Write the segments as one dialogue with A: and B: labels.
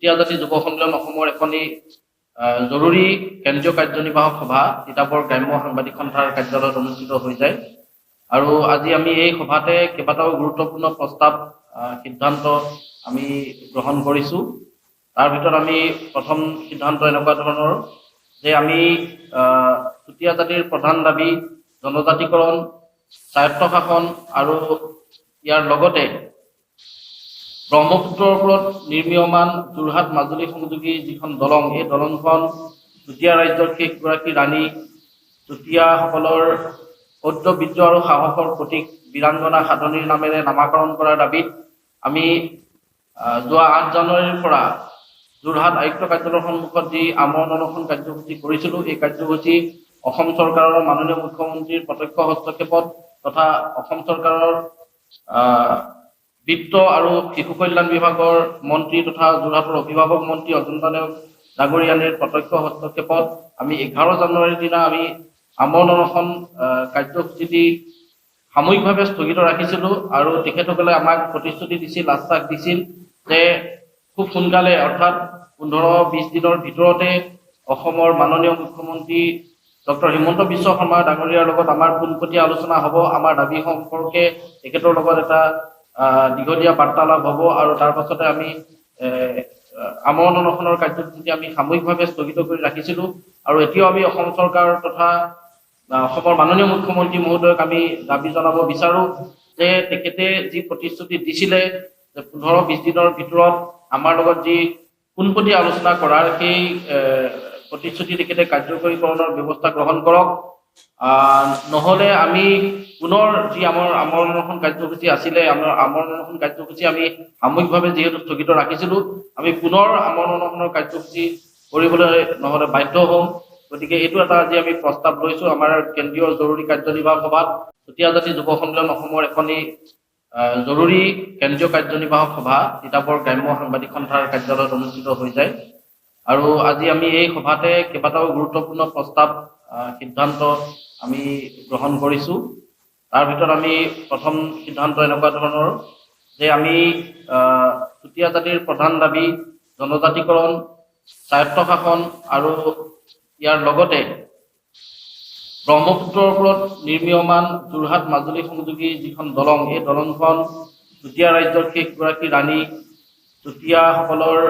A: চুতীয়া জাতি যুৱ সন্মিলন অসমৰ এখনি জৰুৰী কেন্দ্ৰীয় কাৰ্যনিৰ্বাহক সভা তিতাবৰ গ্ৰাম্য সাংবাদিক সন্থাৰ কাৰ্যালয়ত অনুষ্ঠিত হৈ যায়। আৰু আজি আমি এই সভাতে কেইবাটাও গুৰুত্বপূৰ্ণ প্ৰস্তাৱ সিদ্ধান্ত আমি গ্ৰহণ কৰিছোঁ। তাৰ ভিতৰত আমি প্ৰথম সিদ্ধান্ত এনেকুৱা ধৰণৰ যে আমি চুতীয়া জাতিৰ প্ৰধান দাবী জনজাতিকৰণ, স্বায়ত্তশাসন আৰু ইয়াৰ লগতে ব্ৰহ্মপুত্ৰৰ ওপৰত নিৰ্মীয়মান যোৰহাট মাজুলী সংযোগী যিখন দলং, এই দলংখন চুতীয়া ৰাজ্যৰ শেষগৰাকী ৰাণী চুতীয়াসকলৰ শৌৰ্য বীৰ্য আৰু সাহসৰ প্ৰতীক বীৰাংগনা সাধনীৰ নামেৰে নামাকৰণ কৰাৰ দাবীত আমি যোৱা 8 জানুৱাৰীৰ পৰা যোৰহাট আয়ুক্ত কাৰ্যালয়ৰ সন্মুখত যি আমৰণ অনশন কাৰ্যসূচী কৰিছিলোঁ, এই কাৰ্যসূচী অসম চৰকাৰৰ মাননীয় মুখ্যমন্ত্ৰীৰ প্ৰত্যক্ষ হস্তক্ষেপত তথা অসম চৰকাৰৰ বিত্ত আৰু শিশু কল্যাণ বিভাগৰ মন্ত্ৰী তথা যোৰহাটৰ অভিভাৱক মন্ত্ৰী অজন্তা নেওগ ডাঙৰীয়ানীৰ প্ৰত্যক্ষ হস্তক্ষেপত আমি 11 জানুৱাৰীৰ দিনা আমি আমৰণ অনশন কাৰ্যসূচীটি সাময়িকভাৱে স্থগিত ৰাখিছিলোঁ। আৰু তেখেতসকলে আমাক প্ৰতিশ্ৰুতি দিছিল, আশ্বাস দিছিল যে খুব সোনকালে অৰ্থাৎ 15-20 দিনৰ ভিতৰতে অসমৰ মাননীয় মুখ্যমন্ত্ৰী ডক্টৰ হিমন্ত বিশ্ব শৰ্মা ডাঙৰীয়াৰ লগত আমাৰ পোনপটীয়া আলোচনা হ'ব, আমাৰ দাবী সম্পৰ্কে তেখেতৰ লগত এটা দীঘলীয়া বাৰ্তালাপ হ'ব আৰু তাৰ পাছতে আমি আমৰণ অনশনৰ কাৰ্যসূচী আমি সাময়িকভাৱে স্থগিত কৰি ৰাখিছিলোঁ। আৰু এতিয়াও আমি অসম চৰকাৰ তথা অসমৰ মাননীয় মুখ্যমন্ত্ৰী মহোদয়ক আমি দাবী জনাব বিচাৰোঁ যে তেখেতে যি প্ৰতিশ্ৰুতি দিছিলে যে 15-20 দিনৰ ভিতৰত আমাৰ লগত যি পোনপটীয়া আলোচনা কৰাৰ সেই প্ৰতিশ্ৰুতি তেখেতে কাৰ্যকৰীকৰণৰ ব্যৱস্থা গ্ৰহণ কৰক। নহ'লে আমি পুনৰ যি আমাৰ আমৰণ অনশন কাৰ্যসূচী আছিলে, আমাৰ আমৰণ অনশন কাৰ্যসূচী আমি সাময়িকভাৱে যিহেতু স্থগিত ৰাখিছিলোঁ, আমি পুনৰ আমৰণ অনশনৰ কাৰ্যসূচী কৰিবলৈ নহ'লে বাধ্য হ'ম। গতিকে এইটো এটা আজি আমি প্ৰস্তাৱ লৈছোঁ আমাৰ কেন্দ্ৰীয় জৰুৰী কাৰ্যনিৰ্বাহক সভাত। চুতীয়া জাতি যুৱ সন্মিলন অসমৰ এখনি জৰুৰী কেন্দ্ৰীয় কাৰ্যনিৰ্বাহক সভা তিতাবৰ গ্ৰাম্য সাংবাদিক সন্থাৰ কাৰ্যালয়ত অনুষ্ঠিত হৈ যায়। আৰু আজি আমি এই সভাতে কেইবাটাও গুৰুত্বপূৰ্ণ প্ৰস্তাৱ সিদ্ধান্ত আমি গ্ৰহণ কৰিছোঁ। তাৰ ভিতৰত আমি প্ৰথম সিদ্ধান্ত এনেকুৱা ধৰণৰ যে আমি চুতীয়া জাতিৰ প্ৰধান দাবী জনজাতিকৰণ, স্বায়ত্তশাসন আৰু ইয়াৰ লগতে ব্ৰহ্মপুত্ৰৰ ওপৰত নিৰ্মীয়মান যোৰহাট মাজুলী সংযোগী যিখন দলং, এই দলংখন চুতীয়া ৰাজ্যৰ শেষগৰাকী ৰাণী চুতীয়াসকলৰ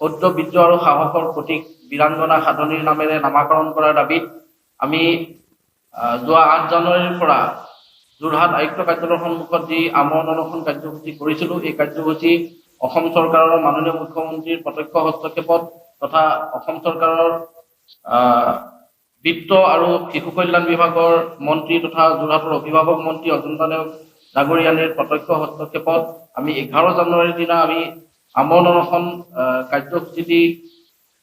A: শৌৰ্য বীৰ্য আৰু সাহসৰ প্ৰতীক বীৰাংগনা সাধনীৰ নামেৰে নামাকৰণ কৰাৰ দাবীত আমি যোৱা 8 জানুৱাৰীৰ পৰা যোৰহাট আয়ুক্ত কাৰ্যালয়ৰ সন্মুখত যি আমৰণ অনশন কাৰ্যসূচী কৰিছিলোঁ, এই কাৰ্যসূচী অসম চৰকাৰৰ মাননীয় মুখ্যমন্ত্ৰীৰ প্ৰত্যক্ষ হস্তক্ষেপত তথা অসম চৰকাৰৰ বিত্ত আৰু শিশু কল্যাণ বিভাগৰ মন্ত্ৰী তথা যোৰহাটৰ অভিভাৱক মন্ত্ৰী অজন্তা নেওগ ডাঙৰীয়ানীৰ প্ৰত্যক্ষ হস্তক্ষেপত আমি 11 জানুৱাৰীৰ দিনা আমি আমৰণ অনশন কাৰ্যসূচীটি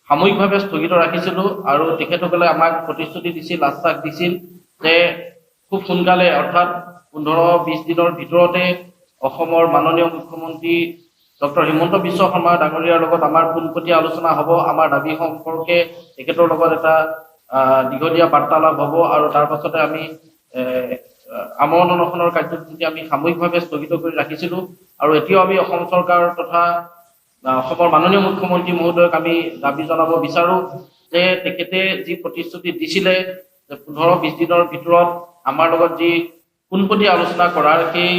A: সাময়িকভাৱে স্থগিত ৰাখিছিলোঁ। আৰু তেখেতসকলে আমাক প্ৰতিশ্ৰুতি দিছিল, আশ্বাস দিছিল যে খুব সোনকালে অৰ্থাৎ 15-20 দিনৰ ভিতৰতে অসমৰ মাননীয় মুখ্যমন্ত্ৰী ডক্টৰ হিমন্ত বিশ্ব শৰ্মা ডাঙৰীয়াৰ লগত আমাৰ পোনপটীয়া আলোচনা হ'ব, আমাৰ দাবী সম্পৰ্কে তেখেতৰ লগত এটা দীঘলীয়া বাৰ্তালাপ হ'ব আৰু তাৰ পাছতে আমি আমৰণ অনশনৰ কাৰ্যসূচী আমি সাময়িকভাৱে স্থগিত কৰি ৰাখিছিলোঁ। আৰু এতিয়াও আমি অসম চৰকাৰ তথা অসমৰ মাননীয় মুখ্যমন্ত্ৰী মহোদয়ক আমি দাবী জনাব বিচাৰোঁ যে তেখেতে যি প্ৰতিশ্ৰুতি দিছিলে যে 15-20 দিনৰ ভিতৰত আমাৰ লগত যি পোনপটীয়া আলোচনা কৰাৰ সেই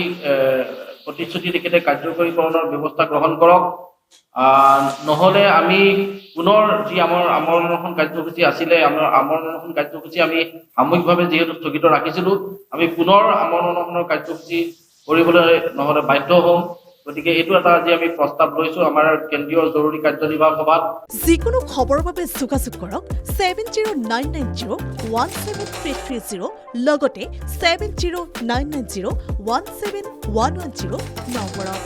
A: প্ৰতিশ্ৰুতি তেখেতে কাৰ্যকৰীকৰণৰ ব্যৱস্থা গ্ৰহণ কৰক। নহ'লে আমি পুনৰ যি আমাৰ আমৰণ অনশন কাৰ্যসূচী আছিলে, আমাৰ আমৰণ অনশন কাৰ্যসূচী আমি সাময়িকভাৱে যিহেতু স্থগিত ৰাখিছিলোঁ, আমি পুনৰ আমৰণ অনশনৰ কাৰ্যসূচী কৰিবলৈ নহ'লে বাধ্য হ'ম। গতিকে এইটো এটা আজি আমি প্ৰস্তাৱ লৈছোঁ আমাৰ কেন্দ্ৰীয় জৰুৰী কাৰ্যনিৰ্বাহক সভাত।
B: যিকোনো খবৰৰ বাবে যোগাযোগ কৰক 7099017330 লগতে 7099017110 নম্বৰত।